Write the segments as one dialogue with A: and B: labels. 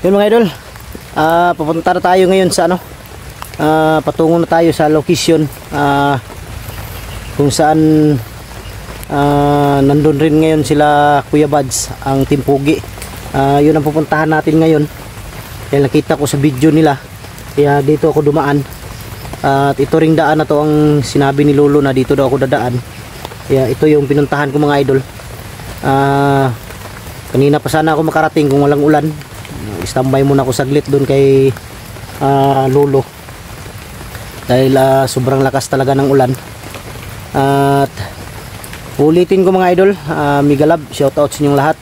A: Yun mga idol, papunta na tayo ngayon sa ano, patungo na tayo sa location kung saan nandun rin ngayon sila Kuya Buds, ang Team Pugi. Yun ang pupuntahan natin ngayon. Kaya nakita ko sa video nila, kaya dito ako dumaan. At ito ring daan na to ang sinabi ni Lolo na dito daw ako dadaan. Kaya ito yung pinuntahan ko mga idol. Kanina pa sana ako makarating kung walang ulan. Standby muna ako saglit doon kay Lolo dahil sobrang lakas talaga ng ulan. At ulitin ko mga idol, mega love, shoutout sa inyong lahat,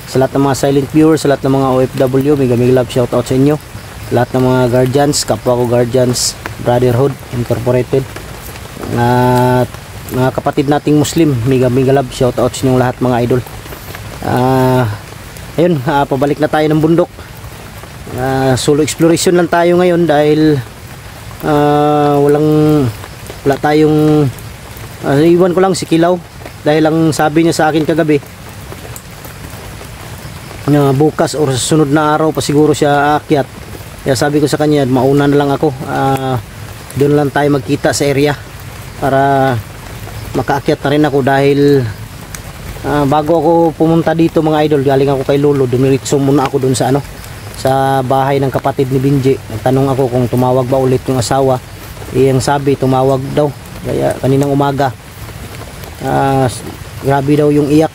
A: sa lahat ng mga silent viewers, sa lahat ng mga OFW, mega love, shoutout sa inyo, lahat ng mga guardians, kapwa ko guardians Brotherhood Incorporated, at mga kapatid nating Muslim, mega love, shoutout sa inyong lahat mga idol. Ayun, pabalik na tayo ng bundok. Solo exploration lang tayo ngayon dahil wala tayong iwan ko lang si Kilaw dahil ang sabi niya sa akin kagabi na bukas or sunod na araw pa siguro siya aakyat. Kaya sabi ko sa kanya mauna na lang ako, doon lang tayo magkita sa area para makaakyat na rin ako dahil bago ako pumunta dito mga idol, galing ako kay Lolo, dumiritso muna ako doon sa ano, sa bahay ng kapatid ni Binji. Nagtanong ako kung tumawag ba ulit yung asawa. Ang sabi tumawag daw kaya kaninang umaga. Grabe daw yung iyak,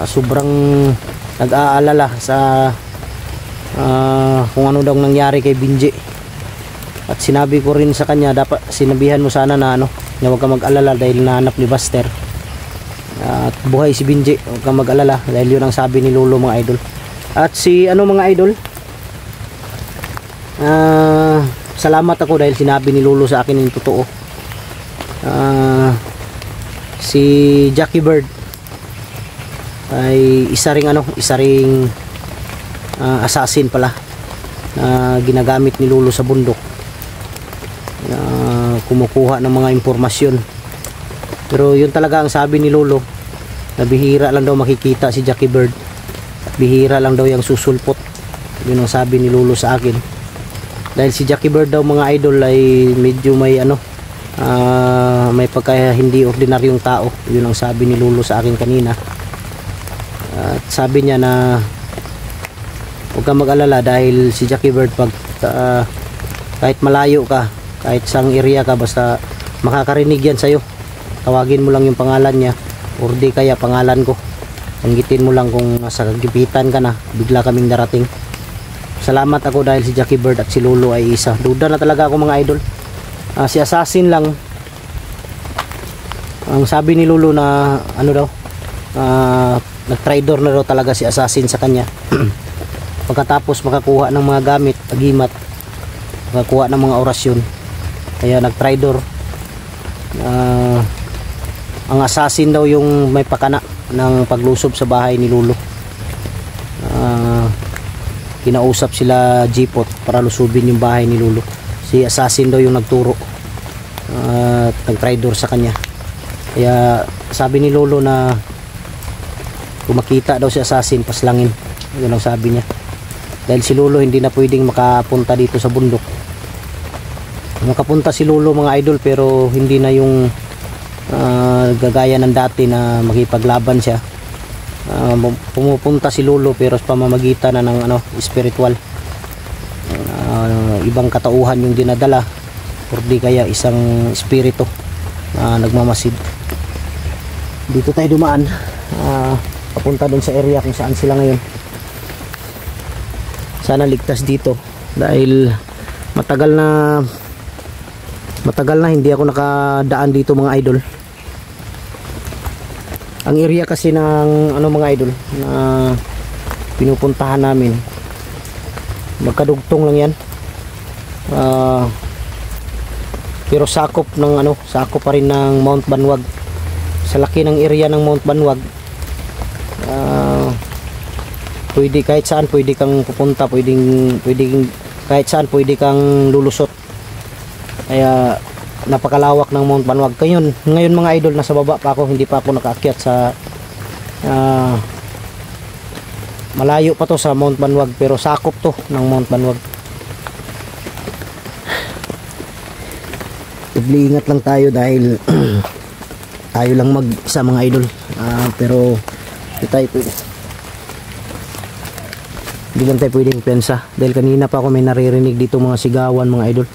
A: sobrang nag-aalala sa kung ano daw nangyari kay Binji. At sinabi ko rin sa kanya, dapat sinabihan mo sana na ano, na huwag ka mag-alala dahil nahanap ni Buster. At buhay si Binji, huwag ka mag-alala dahil yun ang sabi ni Lolo mga idol. At si ano mga idol, salamat ako dahil sinabi ni Lolo sa akin yung totoo. Si Jackie Bird ay isa ring assassin pala na ginagamit ni Lolo sa bundok, kumukuha ng mga impormasyon. Pero yun talaga ang sabi ni Lolo, na bihira lang daw makikita si Jackie Bird, bihira lang daw yung susulpot. Yun ang sabi ni Lolo sa akin. Dahil si Jackie Bird daw mga idol ay medyo may ano, may pagka hindi ordinaryong tao. Yun ang sabi ni Lolo sa akin kanina. At sabi niya na huwag kang mag-alala dahil si Jackie Bird pag kahit malayo ka, kahit sang area ka, basta makakarinig yan sa'yo, tawagin mo lang yung pangalan niya or di kaya pangalan ko, tanggitin mo lang kung nasa kagipitan ka na, bigla kaming darating. Salamat ako dahil si Jackie Bird at si Lolo ay isa. Duda na talaga ako mga idol. Si assassin lang ang sabi ni Lolo na ano daw, nag-traitor na daw talaga si assassin sa kanya. Pagkatapos makakuha ng mga gamit, agimat, makakuha ng mga orasyon, kaya nag-traitor. Ang assassin daw yung may pakana ng paglusob sa bahay ni Lolo. Kinausap sila Jipot para lusubin yung bahay ni Lolo. Si assassin daw yung nagturo at nag-traitor sa kanya. Kaya sabi ni Lolo na kung makita daw si assassin, paslangin. Yun ang sabi niya. Dahil si Lolo hindi na pwedeng makapunta dito sa bundok. Makapunta si Lolo mga idol, pero hindi na yung gagaya ng dati na makipaglaban siya. Pumupunta si Lolo pero sa pamamagitan na ng ano, spiritual, ibang katauhan yung dinadala or di kaya isang spirito na nagmamasid. Dito tayo dumaan, papunta doon sa area kung saan sila ngayon. Sana ligtas dito dahil matagal na hindi ako nakadaan dito mga idol. Ang area kasi ng ano mga idol na pinupuntahan namin, magkadugtong lang yan, pero sakop ng ano, sakop pa rin ng Mount Banwag. Sa laki ng area ng Mount Banwag, pwede kahit saan pwede kang pupunta, pwedeng kahit saan pwede kang lulusot. Kaya napakalawak ng Mount Banwag. Ngayon mga idol, nasa baba pa ako, hindi pa ako nakaakyat sa malayo pa to sa Mount Banwag, pero sakop to ng Mount Banwag. Ingat lang tayo dahil tayo lang mag-isa mga idol. Pero hindi lang tayo pwedeng pensa dahil kanina pa ako may naririnig dito mga sigawan mga idol.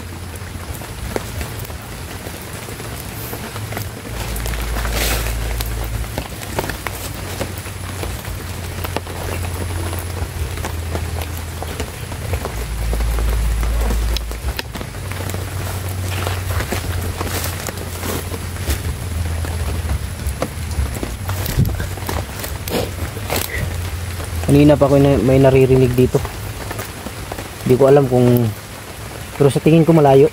A: Kanina pa ako may naririnig dito. Hindi ko alam kung, pero sa tingin ko malayo.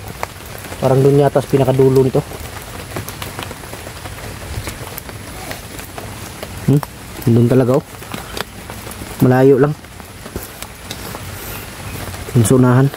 A: Parang doon yata sa pinakadulo nito. Doon talaga oh. Malayo lang. Yung sunahan.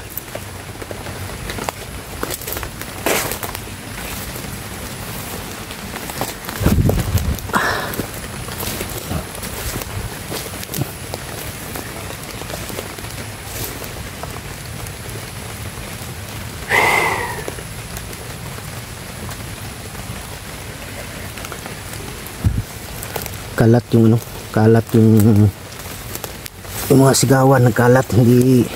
A: Kalat yung ano, kalat yung mga sigawan, nagkalat, hindi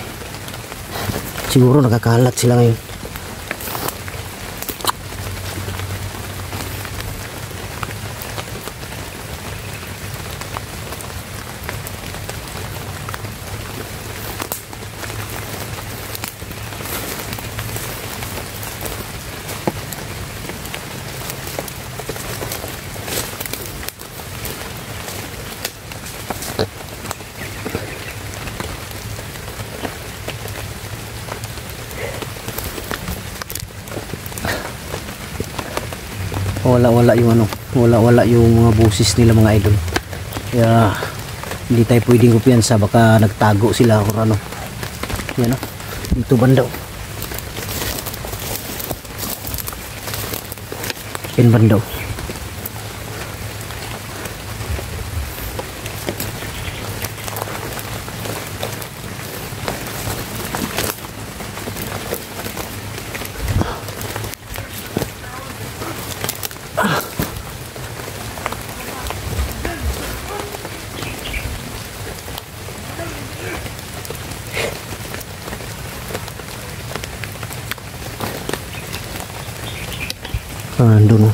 A: siguro nakakalat sila ngayon. Wala yung ano, wala yung mga busis nila mga idol. Kaya hindi tayo pwedeng kumpiyansa, baka nagtago sila or ano. Yan o, dito banda o. Yan banda o.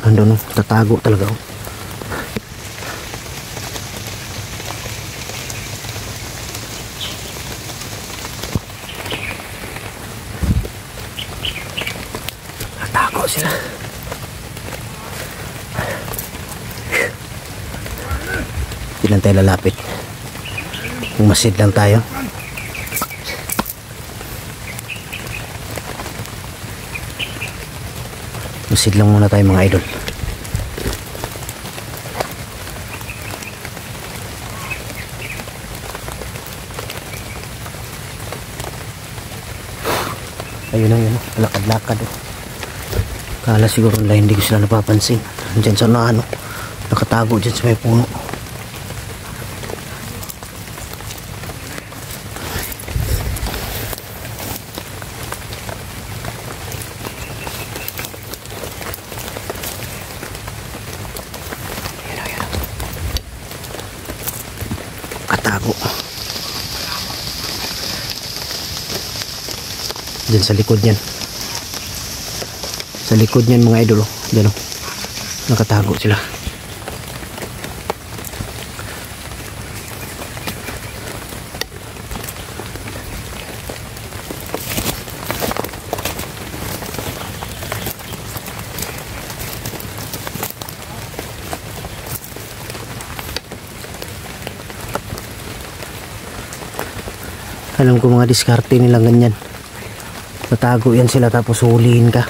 A: Andun, tatago talaga oh. Tatago sila. Hindi lang tayo lalapit. Umasid lang tayo. Masid lang muna tayo mga idol. Ayun na yun, lakad-lakad oh. Kala siguro nila hindi ko sila napapansin. Diyan sa ano, nakatago dyan sa may puno. Katago dyan sa likod niyan, sa likod niyan mga idol oh. Dyan oh, nakatago sila. Alam ko mga diskarte nilang ganyan. Tatago yan sila tapos huliin ka.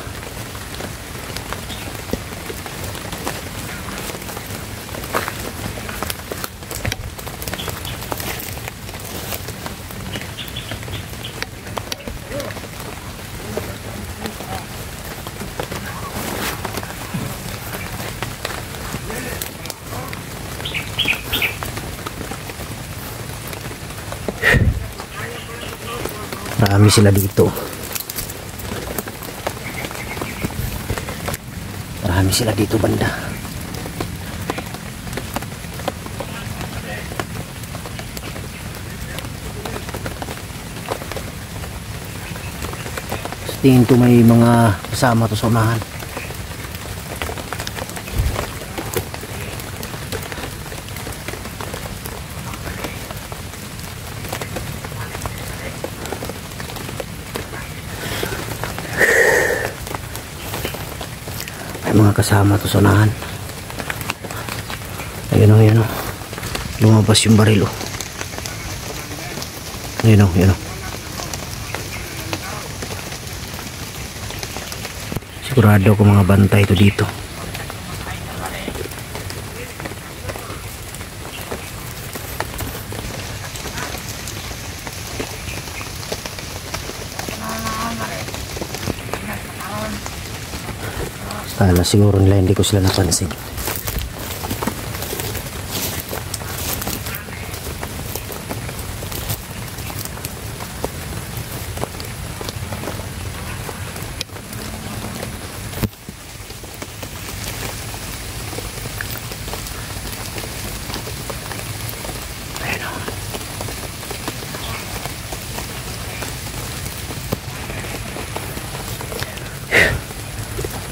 A: Marami sila dito. Marami sila dito banda. Sa tingin ko may mga kasama to sa unahan. Mga kasama to sa unahan. Ayun o, ayun o. Lumabas yung baril o. Ayun o, ayun o. Sigurado ko mga bantay to dito. Kala siguro nila hindi ko sila napansin.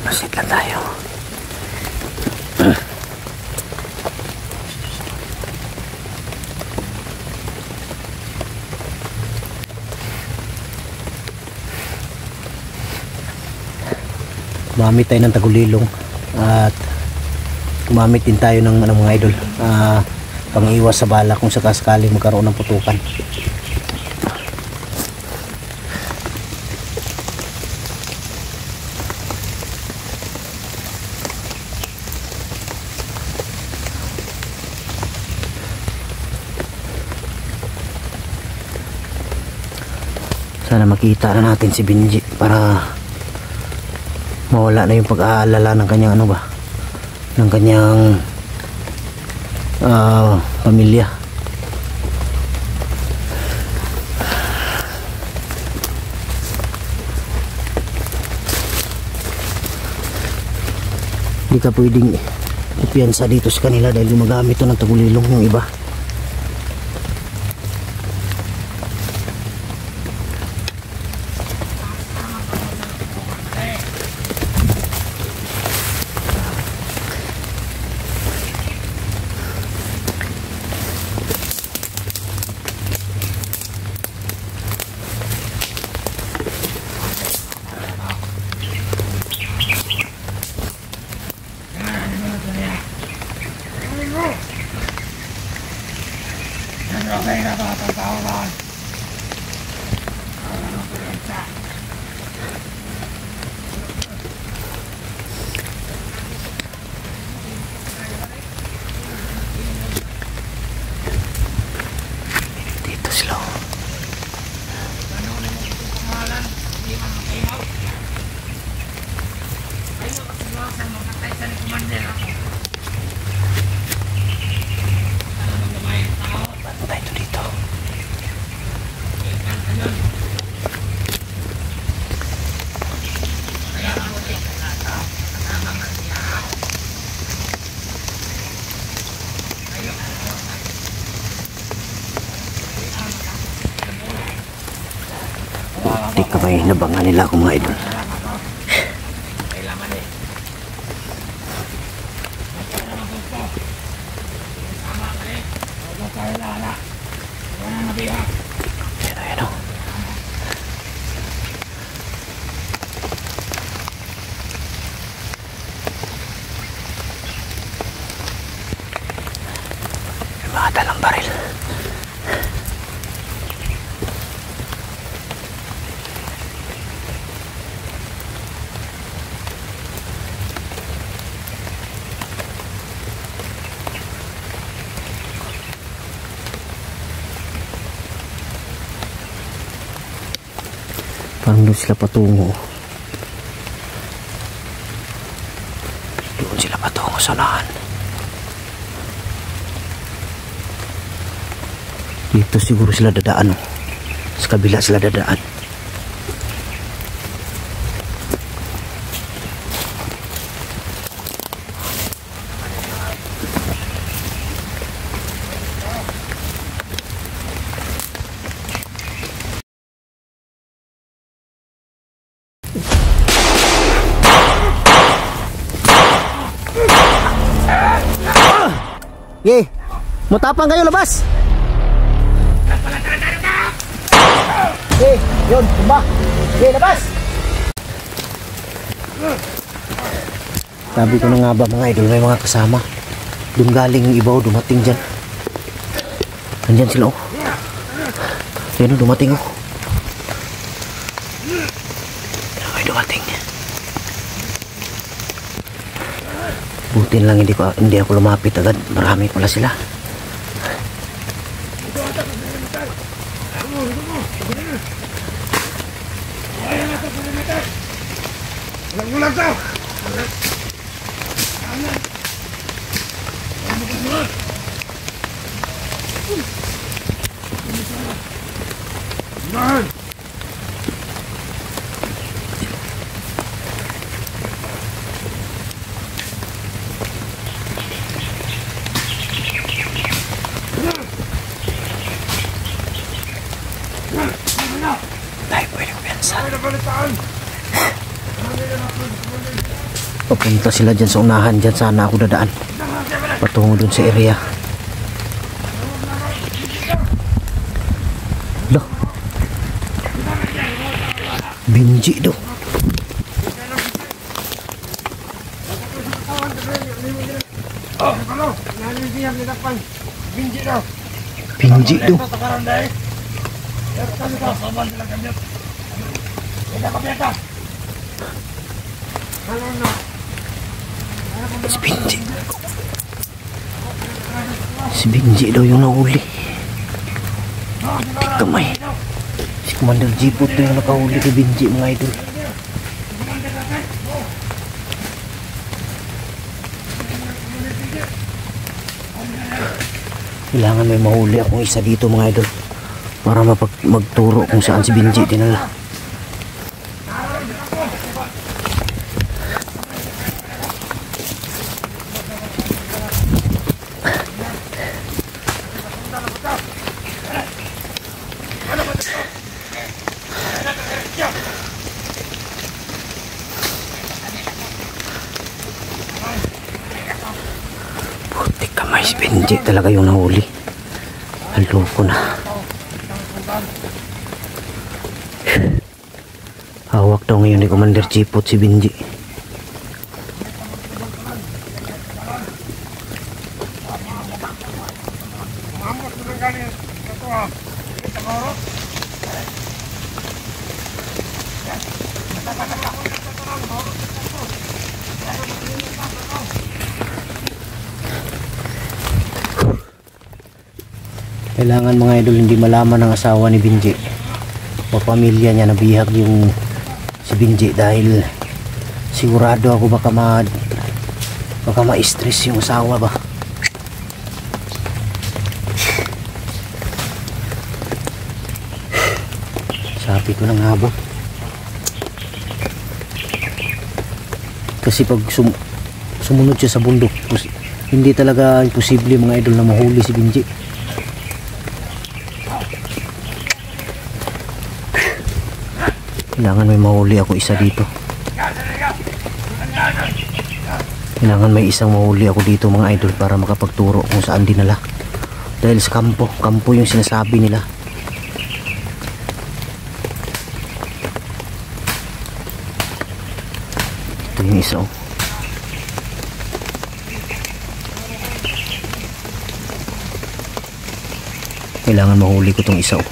A: Masit lang tayo. Gumamit tayo ng tagulilong at gumamit din tayo ng mga idol, pang-iwas sa bala kung sakasakali magkaroon ng putukan. Sana makita na natin si Benji para mawala na yung pag-aalala ng kanyang ano ba, ng kanyang pamilya. Hindi ka pwedeng ipiyansa dito sa kanila dahil gumagamit ito ng tagulilong yung iba. Di kamay nabangan nila ako mga idol. Ayan o. May mga dalang baril. Parang doon sila patungo. Doon sila patungo sa unahan. Dito siguro sila dadaan. Sa kabila sila dadaan. Ge. Mutapang kayo labas. Ge, yun, tumba. Ge, labas. Sabi ko na nga ba mga idol, may mga kasama. Doon galing yung iba, dumating dyan. Nandyan sila oh. Yan oh, dumating oh. Ay, dumating. Buti lang hindi ako lumapit agad. Marami pala sila. Papunta sila dyan sa unahan. Dyan sana ako dadaan patungo dun sa area. Loh, Binji do. Binji do. Si Binji. Si Binji daw yung nahuli. Kamay. Si Commander Jipot daw yung nakahuli kay Binji mga idol. Kailangan may mahuli akong isa dito mga idol para magturo kung saan si Binji dinala. Putik kamay, si Binji talaga yung nahuli. Haloko na. Hawak daw ngayon ni Commander Jipot si Binji. Kailangan mga idol hindi malaman ng asawa ni Binji o pamilya niya na bihag yung si Binji dahil sigurado ako baka ma-stress yung asawa ba. Sabi ko ng habo kasi pag sumunod siya sa bundok hindi talaga imposible mga idol na mahuli si Binji. Kailangan may mahuli ako isa dito. Kailangan may isang mahuli ako dito mga idol para makapagturo kung saan dinala. Dahil sa kampo yung sinasabi nila. Ito yung isa oh. Kailangan mahuli ko tong isa oh.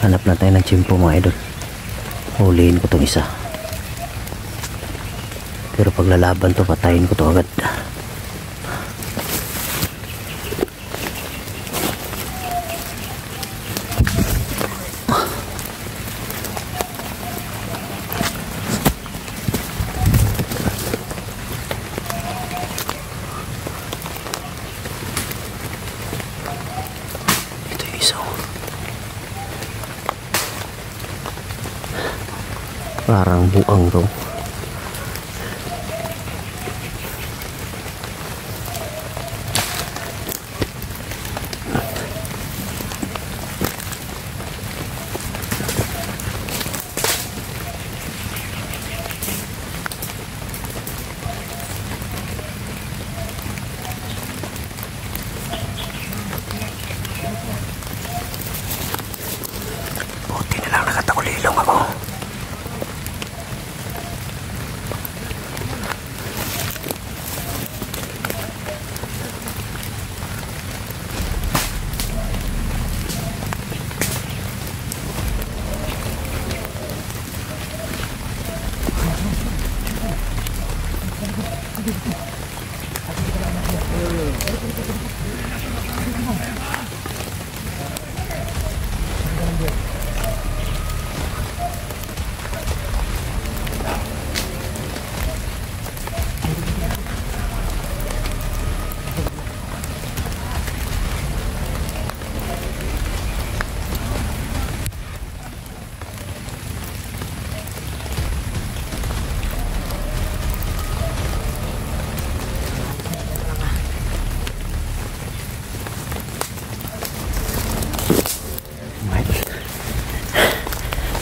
A: Hanap na tayo ng tsimpo mga idol. Huliin ko tong isa. Pero pag lalaban to, patayin ko to agad. Parang buang to. Buti na lang nakatakulilong ako.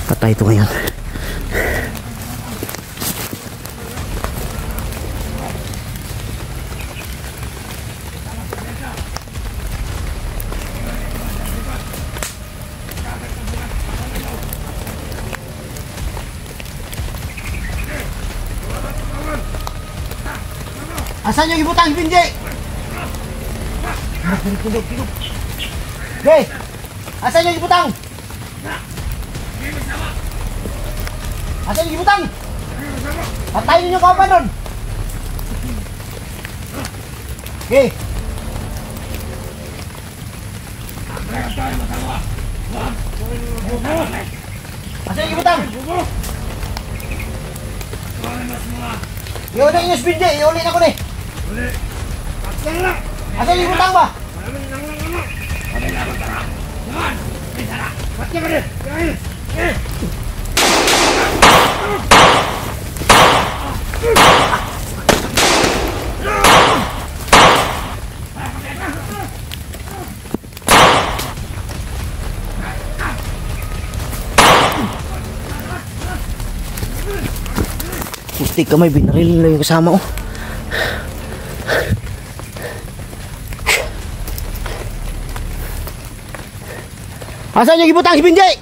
A: Patay ito ngayon.
B: Asan yung ibutang Binjay? Hey! Asan yung ibutang? Asan yung ibutang? Patayin ninyo ka pa nun! Hey! Asan yung ibutang? Iuli nyo si Binjay! Iuli na ko ni! Asan yung ibutang ba?
A: Pusti ka, may binaril lang yung kasama ko.
B: Asan yung ibutang si Binjay?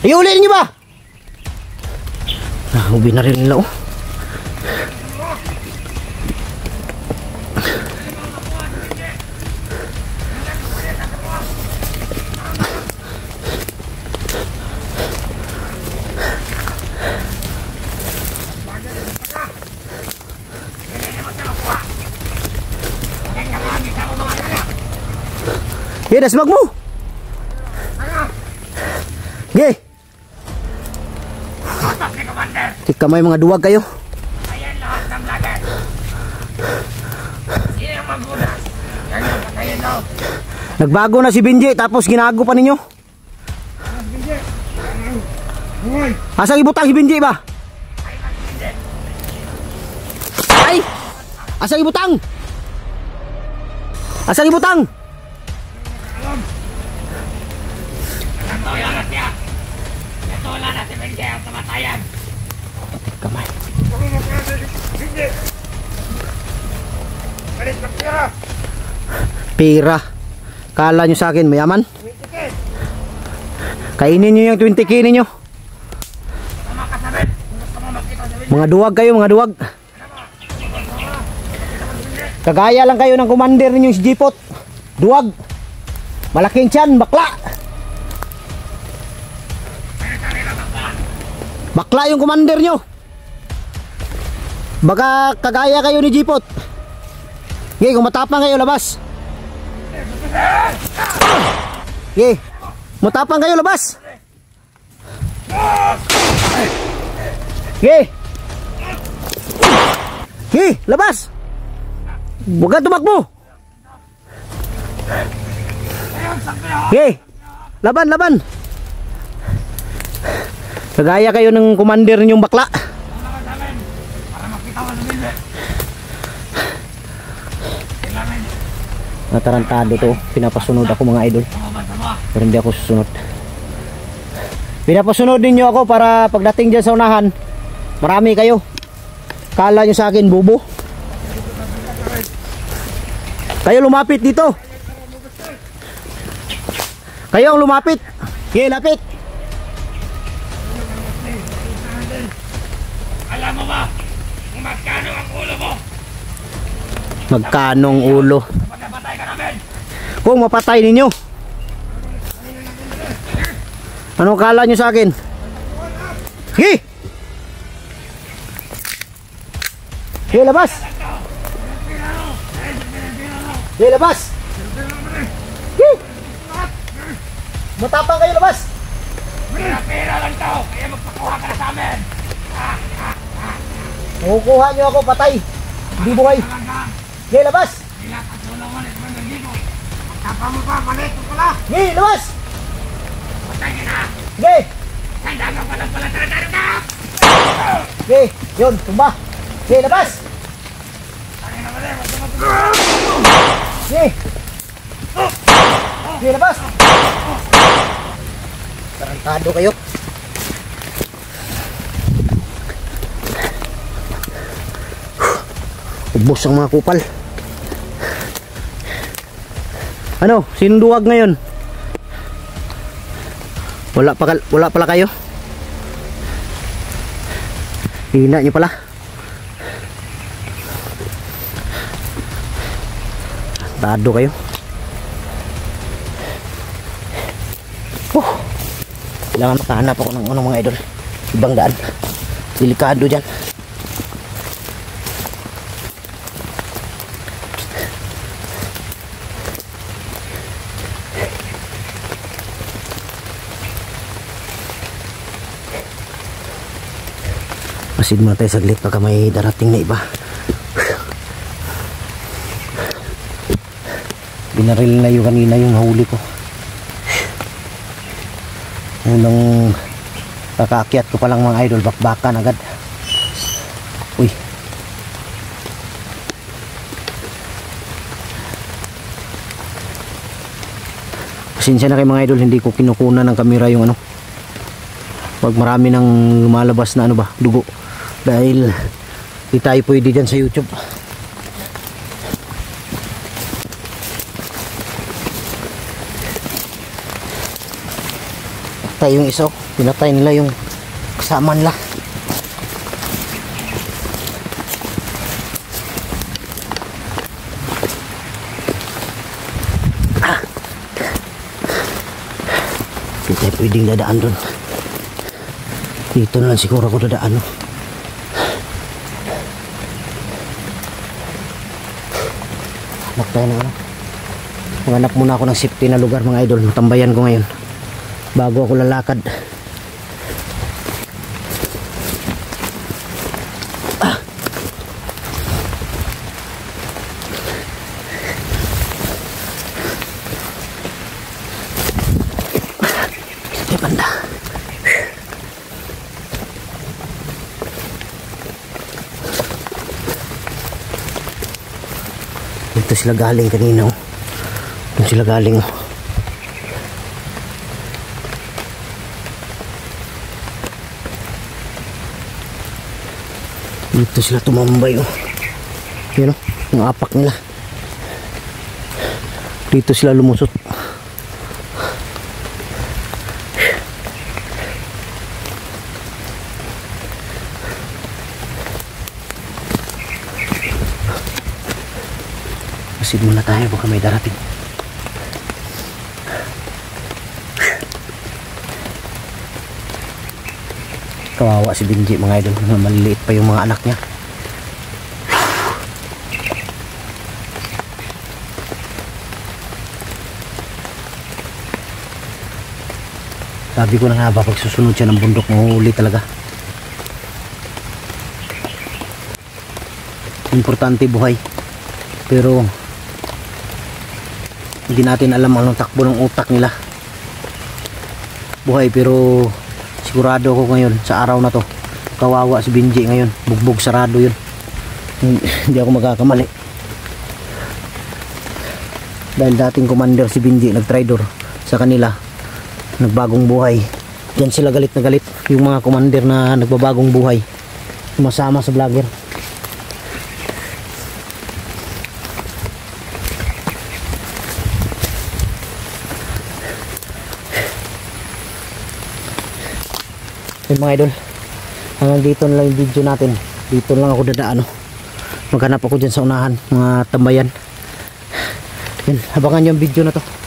B: Iuli niyo ba?
A: Binaril nila oh.
B: Hey, dasbag mo! Gay! Tika may mga duwag kayo.
C: Ayan lahat ng lagat. Sino ang magunas? Yan ang patayin daw.
B: Nagbago na si Binjay tapos ginago pa ninyo. Asang ibutang si Binjay ba? Ay! Asang ibutang? Asang ibutang?
C: Natuloy na siya. Natuloy na si Binjay ang kamatayan.
B: Kamay. Pira. Kala nyo sa akin mayaman? Kainin nyo yung 20k ninyo. Mga duwag kayo, mga duwag. Kagaya lang kayo ng commander ninyo si Jipot. Duwag. Malaking tiyan, bakla. Bakla yung commander nyo. Baka kagaya kayo ni Jipot. Okay, kung matapang kayo, labas. Okay, matapang kayo, labas. Okay. Okay, labas. Huwag kang tumakbo. Okay, laban, laban. Kagaya kayo ng commander ninyong bakla.
C: Tulungan sa amin. Para makita ko sa bebe. Kailangan
B: Natarantado to. Pinapasunod ako mga idol.
C: tumaban sa mga.
B: Pero hindi ako susunod. Pinapasunod ninyo ako para pagdating dyan sa unahan, marami kayo. Kala nyo sa akin bubo. Kayo lumapit dito. Kayo ang lumapit. Okay, lapit.
C: Alam mo ba kung magkano ang ulo mo?
B: Magkanong ulo.
C: Pagkapatay ka namin.
B: Kung mapatay ninyo. Ano kala nyo sa akin? Sige! Sige, labas! Sige, labas! Sige! Matapang kayo, labas!
C: Pera lang to. Kaya magpakuha ka na sa amin.
B: Makukuha nyo ako, patay. Hindi buhay. Sige, labas!
C: Pinapatulungan ito ng libo. Magtapa mo pa. Maliit ko pala.
B: Sige, labas!
C: Patay ka na.
B: Sige!
C: Tanda mo pa lang pala. Tara ka.
B: Sige, yun, tumba. Sige, labas!
C: Tangin na mali. Huwag ka matulungan.
B: Sige! Sige, labas! Tarantado kayo. Ubos ang mga kupal. Ano? Sinduwag ngayon? Wala pala kayo? Hina nyo pala. Tado kayo. Kailangan makahanap ako ng mga idol. Ibang daan. Delikado dyan. Masid muna tayo saglit baka may darating na iba. Binaril na yung kanina yung huli ko. Unang kakaakyat ko palang mga idol, bakbakan agad. Uy. Pasensya na kayo mga idol, hindi ko kinukunan ng kamera yung ano. Pag marami nang lumalabas na ano ba, dugo. Dahil di tayo pwede dyan sa YouTube. Patay yung isa, pinatay nila yung kasama nila. Di tayo pwedeng dadaan doon. Dito na lang siguro ako dadaan. Hanap tayo ng ano. Hanap muna ako ng safety na lugar mga idol. Matambayan ko ngayon bago ako lalakad. Ay banda. Dito sila galing kanina. Dito sila galing. Dito sila tumambay. Yan o, yung apak nila. Dito sila lumusot. Masid muna tayo baka may darating. Kawawa si Benji mga idol, maliliit pa yung mga anak niya. Sabi ko na nga ba, pag susunod siya ng bundok, mahuli talaga. Importante buhay. Pero hindi natin alam anong takbo ng utak nila. Buhay pero sigurado ako ngayon sa araw na to, kawawa si Benji ngayon, bugbog sarado yun. Hindi ako magkakamali dahil dating commander si Benji, nagtraidor sa kanila, nagbagong buhay. Diyan sila galit na galit, yung mga commander na nagbabagong buhay, sumasama sa vlogger. Yung mga idol, hanggang dito na lang yung video natin. Dito lang ako dadaan, no? Maghanap ako dyan sa unahan, mga tambayan. Yun, abangan yung video na to.